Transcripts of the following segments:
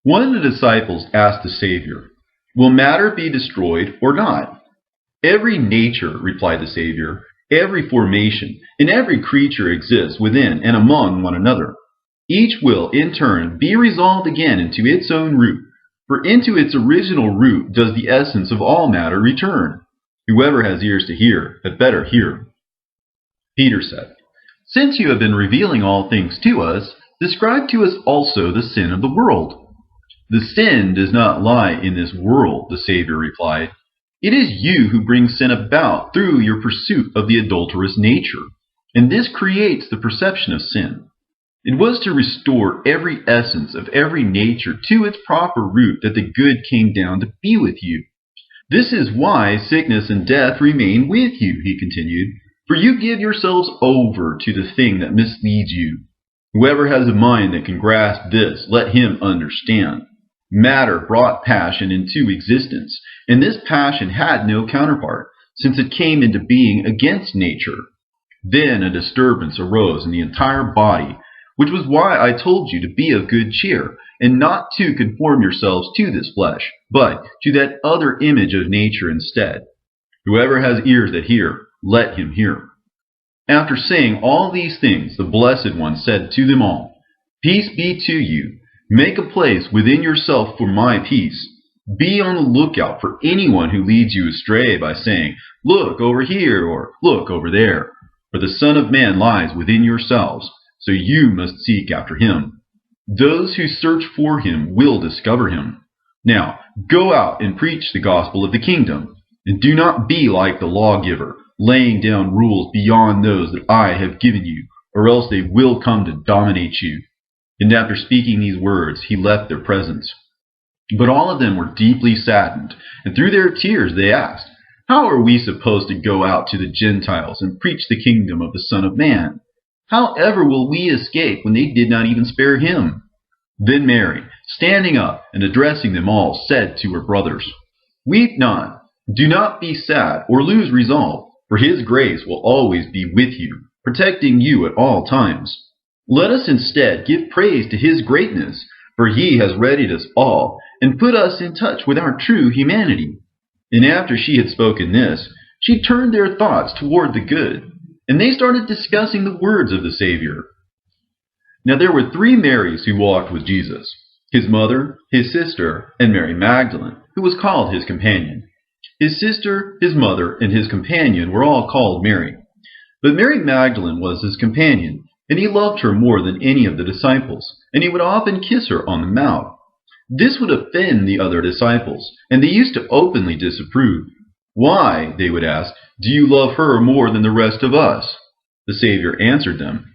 One of the disciples asked the Savior, "Will matter be destroyed or not?" "Every nature," replied the Savior, "every formation, and every creature exists within and among one another. Each will, in turn, be resolved again into its own root, for into its original root does the essence of all matter return. Whoever has ears to hear had better hear." Peter said, "Since you have been revealing all things to us, describe to us also the sin of the world." "The sin does not lie in this world," the Savior replied. "It is you who bring sin about through your pursuit of the adulterous nature, and this creates the perception of sin. It was to restore every essence of every nature to its proper root that the good came down to be with you. This is why sickness and death remain with you," he continued, "for you give yourselves over to the thing that misleads you. Whoever has a mind that can grasp this, let him understand. Matter brought passion into existence, and this passion had no counterpart, since it came into being against nature. Then a disturbance arose in the entire body, which was why I told you to be of good cheer, and not to conform yourselves to this flesh, but to that other image of nature instead. Whoever has ears that hear, let him hear." After saying all these things, the Blessed One said to them all, "Peace be to you. Make a place within yourself for my peace. Be on the lookout for anyone who leads you astray by saying, 'Look over here,' or 'Look over there.' For the Son of Man lies within yourselves, so you must seek after him. Those who search for him will discover him. Now, go out and preach the gospel of the kingdom, and do not be like the lawgiver, laying down rules beyond those that I have given you, or else they will come to dominate you." And after speaking these words, he left their presence. But all of them were deeply saddened, and through their tears they asked, "How are we supposed to go out to the Gentiles and preach the kingdom of the Son of Man? How ever will we escape when they did not even spare him?" Then Mary, standing up and addressing them all, said to her brothers, "Weep not, do not be sad or lose resolve, for his grace will always be with you, protecting you at all times. Let us instead give praise to his greatness, for he has readied us all and put us in touch with our true humanity." And after she had spoken this, she turned their thoughts toward the good, and they started discussing the words of the Savior. Now there were 3 Marys who walked with Jesus: his mother, his sister, and Mary Magdalene, who was called his companion. His sister, his mother, and his companion were all called Mary. But Mary Magdalene was his companion, and he loved her more than any of the disciples, and he would often kiss her on the mouth. This would offend the other disciples, and they used to openly disapprove. "Why," they would ask, "do you love her more than the rest of us?" The Savior answered them,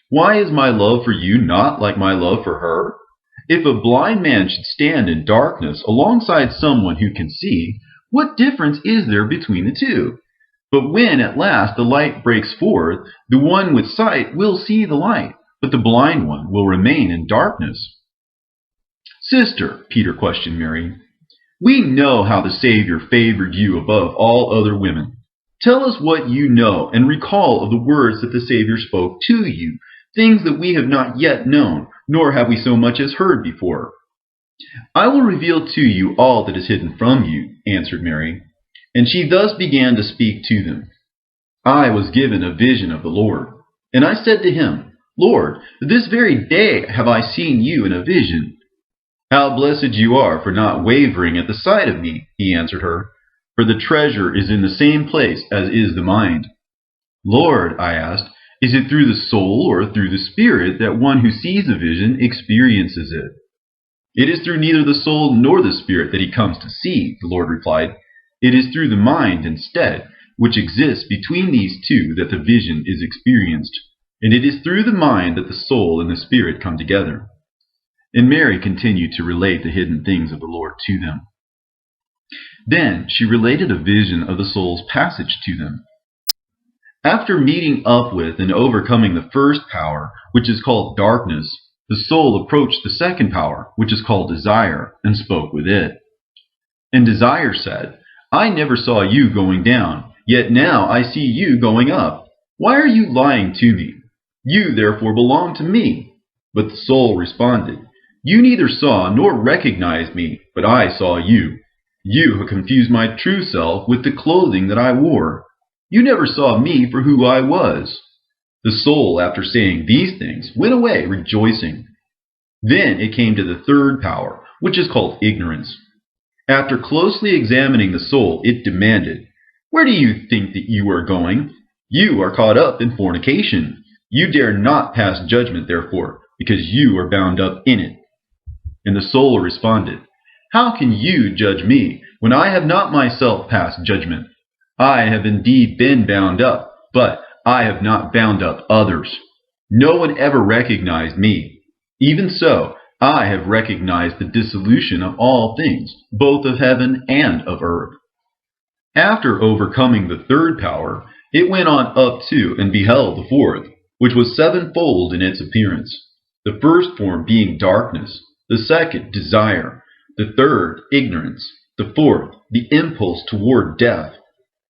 "Why is my love for you not like my love for her? If a blind man should stand in darkness alongside someone who can see, what difference is there between the two? But when at last the light breaks forth, the one with sight will see the light, but the blind one will remain in darkness." "Sister," Peter questioned Mary, "we know how the Savior favored you above all other women. Tell us what you know and recall of the words that the Savior spoke to you, things that we have not yet known, nor have we so much as heard before." "I will reveal to you all that is hidden from you," answered Mary. And she thus began to speak to them. "I was given a vision of the Lord, and I said to him, 'Lord, this very day have I seen you in a vision.' 'How blessed you are for not wavering at the sight of me,' he answered her, 'for the treasure is in the same place as is the mind.' 'Lord,' I asked, 'is it through the soul or through the spirit that one who sees a vision experiences it?' 'It is through neither the soul nor the spirit that he comes to see,' the Lord replied. 'It is through the mind instead, which exists between these two, that the vision is experienced. And it is through the mind that the soul and the spirit come together.' And Mary continued to relate the hidden things of the Lord to them. Then she related a vision of the soul's passage to them. After meeting up with and overcoming the first power, which is called darkness, the soul approached the second power, which is called desire, and spoke with it. And desire said, 'I never saw you going down, yet now I see you going up. Why are you lying to me? You therefore belong to me.' But the soul responded, You neither saw nor recognized me, but I saw you. You have confused my true self with the clothing that I wore. You never saw me for who I was." The soul, after saying these things, went away rejoicing. Then it came to the third power, which is called ignorance. After closely examining the soul, it demanded, "Where do you think that you are going? You are caught up in fornication. You dare not pass judgment, therefore, because you are bound up in it." And the soul responded, "How can you judge me when I have not myself passed judgment? I have indeed been bound up, but I have not bound up others. No one ever recognized me. Even so, I have recognized the dissolution of all things, both of heaven and of earth." After overcoming the third power, it went on up to and beheld the fourth, which was sevenfold in its appearance. The first form being darkness, the second desire, the third ignorance, the fourth the impulse toward death,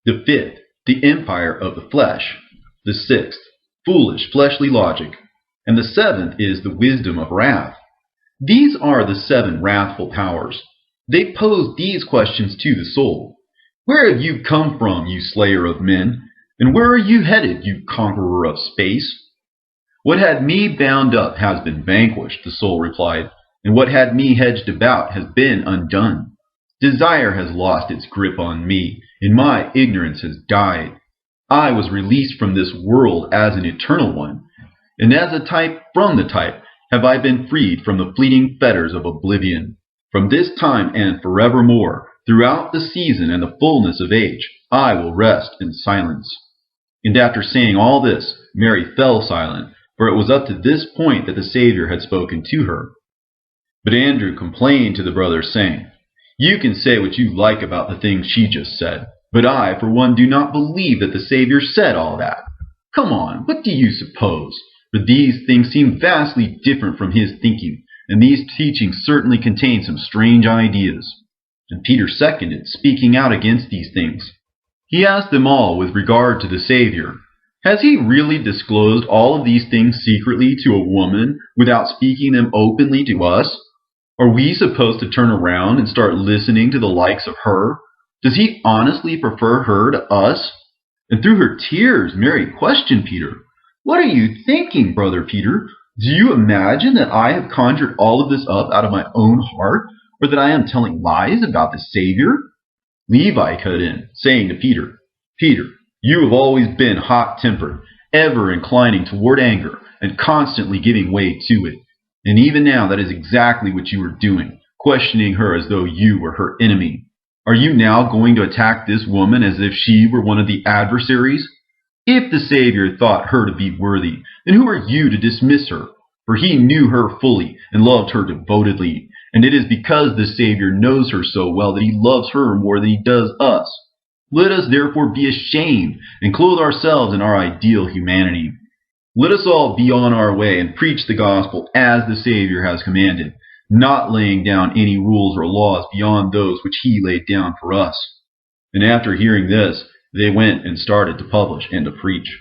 the fifth the empire of the flesh, the sixth foolish fleshly logic, and the seventh is the wisdom of wrath. These are the seven wrathful powers. They pose these questions to the soul. "Where have you come from, you slayer of men? And where are you headed, you conqueror of space?" "What had me bound up has been vanquished," the soul replied, "and what had me hedged about has been undone. Desire has lost its grip on me, and my ignorance has died. I was released from this world as an eternal one, and as a type from the type have I been freed from the fleeting fetters of oblivion. From this time and forevermore, throughout the season and the fullness of age, I will rest in silence." And after saying all this, Mary fell silent, for it was up to this point that the Savior had spoken to her. But Andrew complained to the brothers, saying, "You can say what you like about the things she just said, but I, for one, do not believe that the Savior said all that. Come on, what do you suppose? For these things seem vastly different from his thinking, and these teachings certainly contain some strange ideas." And Peter seconded, speaking out against these things. He asked them all with regard to the Savior, "Has he really disclosed all of these things secretly to a woman without speaking them openly to us? Are we supposed to turn around and start listening to the likes of her? Does he honestly prefer her to us?" And through her tears, Mary questioned Peter. "What are you thinking, Brother Peter? Do you imagine that I have conjured all of this up out of my own heart, or that I am telling lies about the Savior?" Levi cut in, saying to Peter, "Peter, you have always been hot-tempered, ever inclining toward anger, and constantly giving way to it. And even now that is exactly what you are doing, questioning her as though you were her enemy. Are you now going to attack this woman as if she were one of the adversaries? If the Savior thought her to be worthy, then who are you to dismiss her? For he knew her fully and loved her devotedly, and it is because the Savior knows her so well that he loves her more than he does us. Let us therefore be ashamed and clothe ourselves in our ideal humanity. Let us all be on our way and preach the gospel as the Savior has commanded, not laying down any rules or laws beyond those which he laid down for us." And after hearing this, they went and started to publish and to preach.